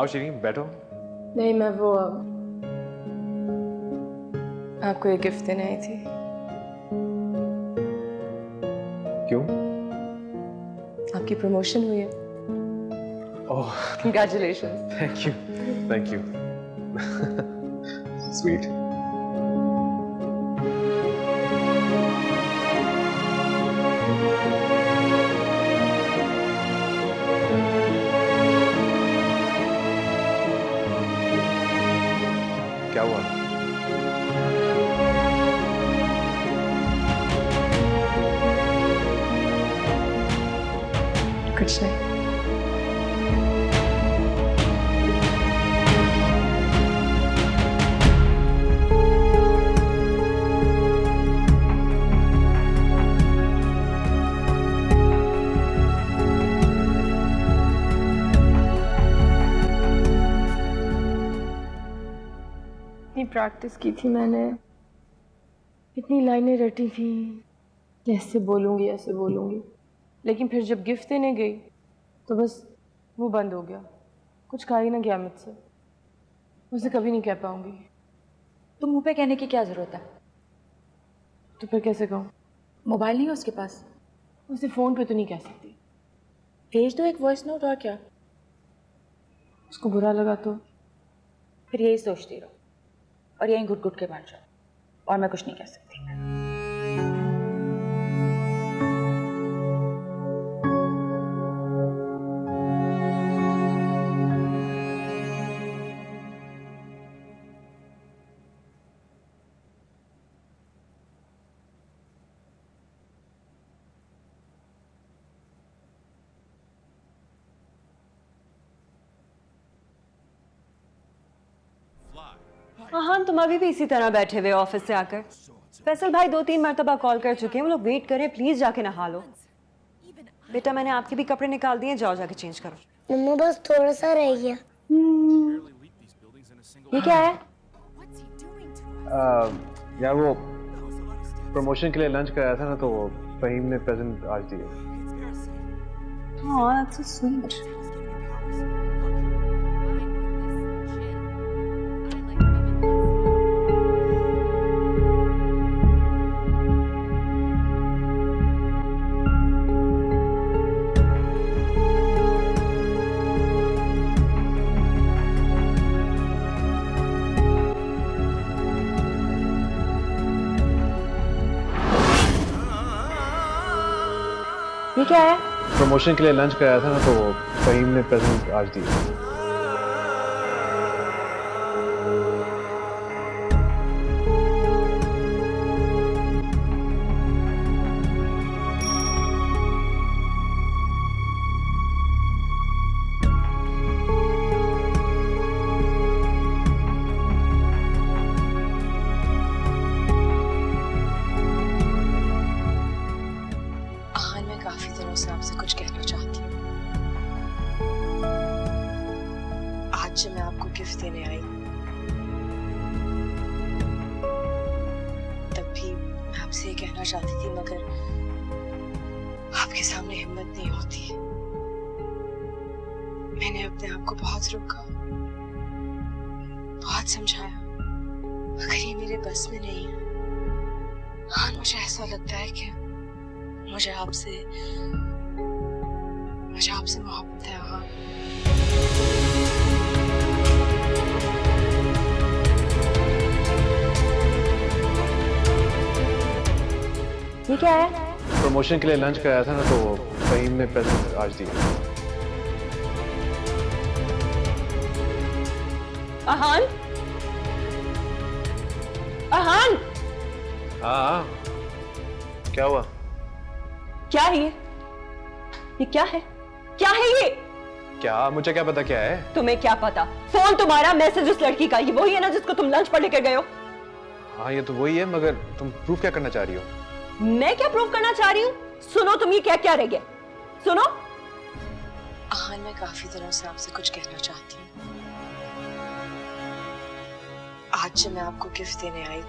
आओ शिरीन बैठो। नहीं, मैं वो आपको एक गिफ्ट देने आई थी। क्यों? आपकी प्रमोशन हुई है। ओह कंग्रेचुलेशन। Thank you sweet. क्या हुआ? कुछ नहीं। इतनी प्रैक्टिस की थी मैंने, इतनी लाइनें रटी थी, ऐसे बोलूंगी, लेकिन फिर जब गिफ्ट देने गई तो बस वो बंद हो गया। कुछ कहा ही ना गया मुझसे। उसे कभी नहीं कह पाऊंगी। तो मुंह पे कहने की क्या जरूरत है? तो फिर कैसे कहूँ? मोबाइल नहीं है उसके पास? उसे फोन पे तो नहीं कह सकती। भेज दो एक वॉइस नोट, और क्या। उसको बुरा लगा तो? फिर यही सोचती रहो और यहीं घुट घुट के मर जाओ, और मैं कुछ नहीं कह सकती। हाँ, तुम अभी भी इसी तरह बैठे हुए ऑफिस से आकर। फैसल भाई 2-3 मरतबा कॉल कर चुके हैं, वो लोग वेट करें, प्लीज जाके नहा लो। बेटा मैंने आपके भी कपड़े निकाल दिए, जाओ जाके चेंज करो। मम्मा बस थोड़ा सा रह गया। ये क्या है? यार वो प्रमोशन के लिए लंच कराया था ना, तो फहीम ने प्रेजेंट आज दिया। हाँ, that's so sweet. ये क्या है? प्रमोशन के लिए लंच कराया था ना, तो फहीम ने प्रेजेंट आज दिया। काफी दिनों से आपसे कुछ कहना चाहती हूँ। आज जब मैं आपको गिफ्ट देने आई, तब भी मैं आपसे ये कहना चाहती थी, मगर आपके सामने हिम्मत नहीं होती। मैंने अपने आप को बहुत रोका, बहुत समझाया, मगर ये मेरे बस में नहीं है। हाँ, मुझे ऐसा लगता है कि मुझे आपसे मोहब्बत है। हाँ, ये क्या है? प्रमोशन के लिए लंच कराया था ना, तो फहीम ने प्रेजेंट आज दिया। अहान? अहान? हाँ, क्या हुआ? क्या है ये? ये क्या है? क्या है ये? क्या? मुझे क्या पता क्या है? तुम्हें क्या पता? फोन तुम्हारा, मैसेज उस लड़की का, ये वही है ना जिसको तुम लंच पर लेकर गए हो? हाँ, ये तो वही है, मगर तुम प्रूफ क्या करना चाह रही हो? मैं क्या प्रूफ करना चाह रही हूँ? सुनो, तुम ये क्या क्या रह गया? सुनो, हाँ, मैं काफी दिनों से आपसे कुछ कहना चाहती हूँ। आज जब मैं आपको गिफ्ट देने आई,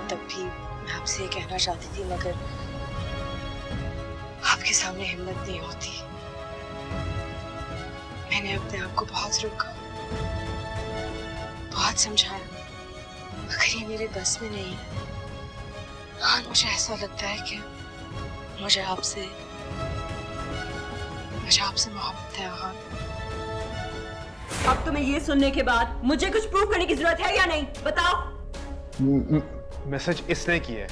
तब भी मैं आपसे ये कहना चाहती थी, मगर आपके सामने हिम्मत नहीं होती। मैंने अपने आप को बहुत रोका, बहुत समझाया, मगर ये मेरे बस में नहीं। हाँ, मुझे ऐसा लगता है कि मुझे आपसे मोहब्बत है। हाँ, अब तुम्हें ये सुनने के बाद मुझे कुछ प्रूव करने की जरूरत है या नहीं, बताओ। मैसेज इसने की है,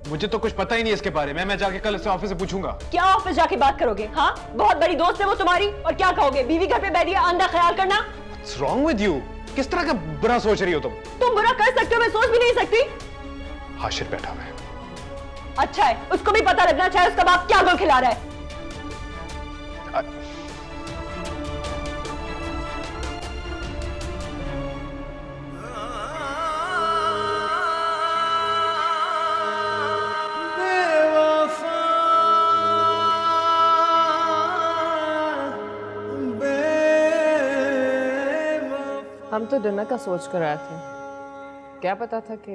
मुझे तो कुछ पता ही नहीं इसके बारे में। मैं जाके कल इससे ऑफिस से पूछूंगा। क्या ऑफिस जाके बात करोगे? हाँ, बहुत बड़ी दोस्त है वो तुम्हारी, और क्या कहोगे? बीवी घर पे बैठी है, अंधा ख्याल करना। What's wrong with you? किस तरह का बुरा सोच रही हो तुम? तुम बुरा कर सकते हो, मैं सोच भी नहीं सकती। हाशिर बैठा हुआ है। अच्छा है, उसको भी पता लगना चाहिए उसका बाप क्या गोल खिला रहा है। हम तो डिनर का सोच कर आए थे, क्या पता था कि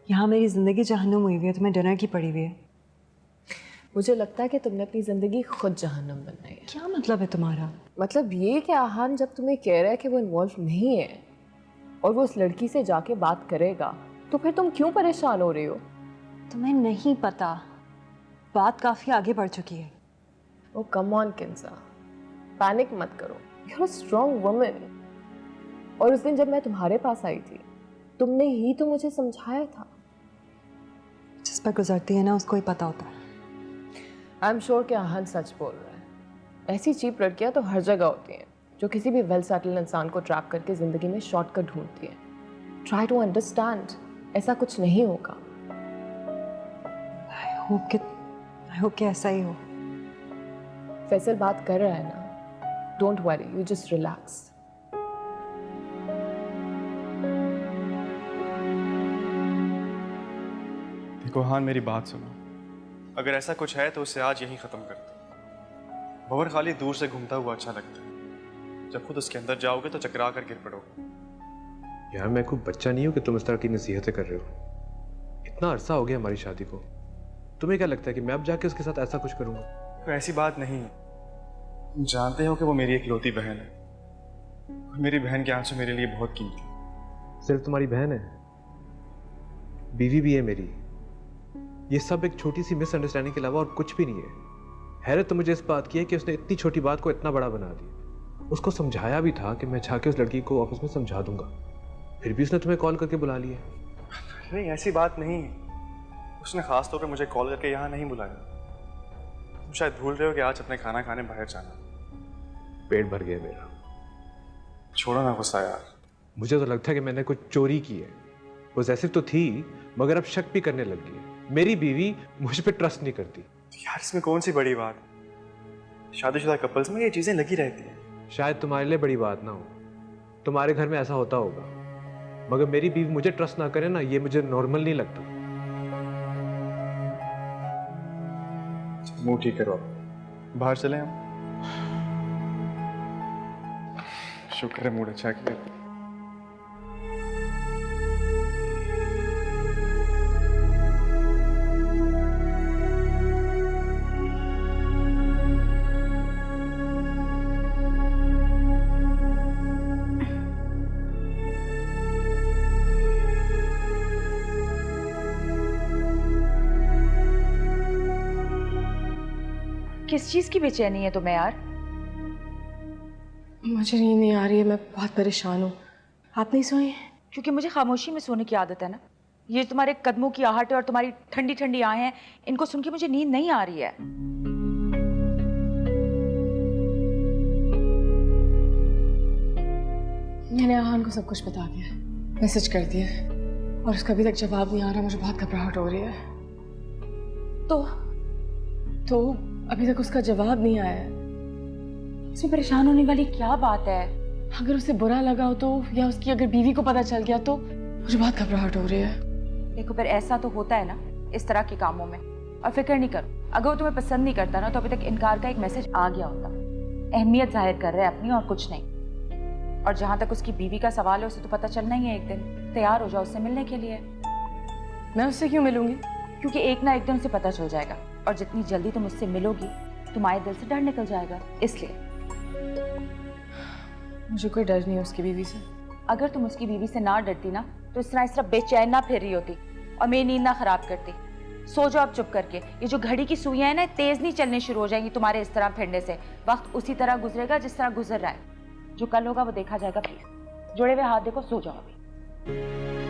यहाँ मेरी जिंदगी जहन्नुम हुई हुई है, तुम्हें डिनर की पड़ी हुई है। मुझे लगता है कि तुमने अपनी ज़िंदगी खुद जहन्नुम बनाई है। क्या मतलब है तुम्हारा? मतलब ये कि आहान जब तुम्हें कह रहा है कि वो इन्वॉल्व नहीं है और वो उस लड़की से जाके बात करेगा, तो फिर तुम क्यों परेशान हो रही हो? तुम्हें नहीं पता, बात काफी आगे बढ़ चुकी है। Oh come on Kinza, panic मत करो, you are a strong woman. और उस दिन जब मैं तुम्हारे पास आई थी, तुमने ही तो मुझे समझाया था। जिस पर गुजरती है ना, उसको ही पता होता है। आई एम श्योर कि आहान सच बोल रहा है। ऐसी चीप लड़कियां तो हर जगह होती हैं जो किसी भी वेल सेटल्ड इंसान को ट्रैप करके जिंदगी में शॉर्टकट ढूंढती हैं। ट्राई टू अंडरस्टैंड, ऐसा कुछ नहीं होगा। आई होप कि ऐसा ही हो। फैसल बात कर रहा है ना, don't worry, you just relax. देखो हान, मेरी बात सुनो। अगर ऐसा कुछ है तो उसे आज यहीं ख़त्म कर दो। भंवर खाली दूर से घूमता हुआ अच्छा लगता है, जब खुद उसके अंदर जाओगे तो चकरा कर गिर पड़ोगे। यार मैं कोई बच्चा नहीं हूँ कि तुम इस तरह की नसीहतें कर रहे हो। इतना अरसा हो गया हमारी शादी को, तुम्हें क्या लगता है कि मैं अब जाके उसके साथ ऐसा कुछ करूँगा? तो ऐसी बात नहीं है। तुम जानते हो कि वो मेरी इकलौती बहन है, और मेरी बहन के आंसू मेरे लिए बहुत कीमती। सिर्फ तुम्हारी बहन है? बीवी भी है मेरी। ये सब एक छोटी सी मिसअंडरस्टैंडिंग के अलावा और कुछ भी नहीं है। हैरत तो मुझे इस बात की है कि उसने इतनी छोटी बात को इतना बड़ा बना दिया। उसको समझाया भी था कि मैं जाके उस लड़की को ऑफिस में समझा दूंगा, फिर भी उसने तुम्हें कॉल करके बुला लिया। नहीं, ऐसी बात नहीं। उसने खास तौर पे मुझे कॉल करके यहाँ नहीं बुलाया। तुम शायद भूल रहे हो कि आज अपने खाना खाने बाहर जाना। पेट भर गया मेरा। छोड़ो ना गुस्सा यार। मुझे तो लगता है कि मैंने कुछ चोरी की है। पॉसेसिव तो थी, मगर अब शक भी करने लग गई है। मेरी बीवी मुझ पे ट्रस्ट नहीं करती। यार इसमें कौन सी बड़ी बात? शादीशुदा कपल्स में ये चीजें लगी रहती हैं। शायद तुम्हारे लिए बड़ी बात ना हो, तुम्हारे घर में ऐसा होता होगा, मगर मेरी बीवी मुझे ट्रस्ट ना करे ना, ये मुझे नॉर्मल नहीं लगता। मुंह ठीक करो, बाहर चले हम। शुक्र है मूड अच्छा किया। किस चीज की बेचैनी है तुम्हें यार? मुझे नींद नहीं आ रही है, मैं बहुत परेशान हूँ। आप नहीं सोई? क्योंकि मुझे खामोशी में सोने की आदत है ना। ये तुम्हारे कदमों की आहट और तुम्हारी ठंडी ठंडी आंखें, इनको सुन के मुझे नींद नहीं आ रही है। मैंने आहान को सब कुछ बता दिया, मैसेज कर दिया, और उसका अभी तक जवाब नहीं आ रहा। मुझे बहुत घबराहट हो रही है। तो अभी तक उसका जवाब नहीं आया। इसमें परेशान होने वाली क्या बात है? अगर उसे बुरा लगा हो तो, या उसकी अगर बीवी को पता चल गया तो मुझे बहुत घबराहट हो रही है। देखो फिर ऐसा तो होता है ना इस तरह के कामों में, और फिक्र नहीं करो। अगर वो तुम्हें पसंद नहीं करता ना, तो अभी तक इनकार का एक मैसेज आ गया होता। अहमियत जाहिर कर रहे हैं अपनी, और कुछ नहीं। और जहां तक उसकी बीवी का सवाल है, उसे तो पता चलना ही है एक दिन। तैयार हो जाओ उससे मिलने के लिए। मैं उससे क्यों मिलूंगी? क्योंकि एक ना एक दिन उसे पता चल जाएगा, और जितनी जल्दी तुम उससे मिलोगी, तुम्हारे दिल से डर निकल जाएगा। इसलिए मुझे कोई डर नहीं है उसकी बीवी से। अगर तुम उसकी बीवी से ना डरती ना तो इस तरह बेचैन ना फिर रही होती और मेरी नींद ना खराब करती। सो जाओ अब चुप करके। ये जो घड़ी की सुइयां है ना तेज नहीं चलनी शुरू हो जाएंगी तुम्हारे इस तरह फिरने से। वक्त उसी तरह गुजरेगा जिस तरह गुजर रहा है। जो कल होगा वो देखा जाएगा। प्लीज जुड़े हुए हाथ देखो, सो जाओ अभी।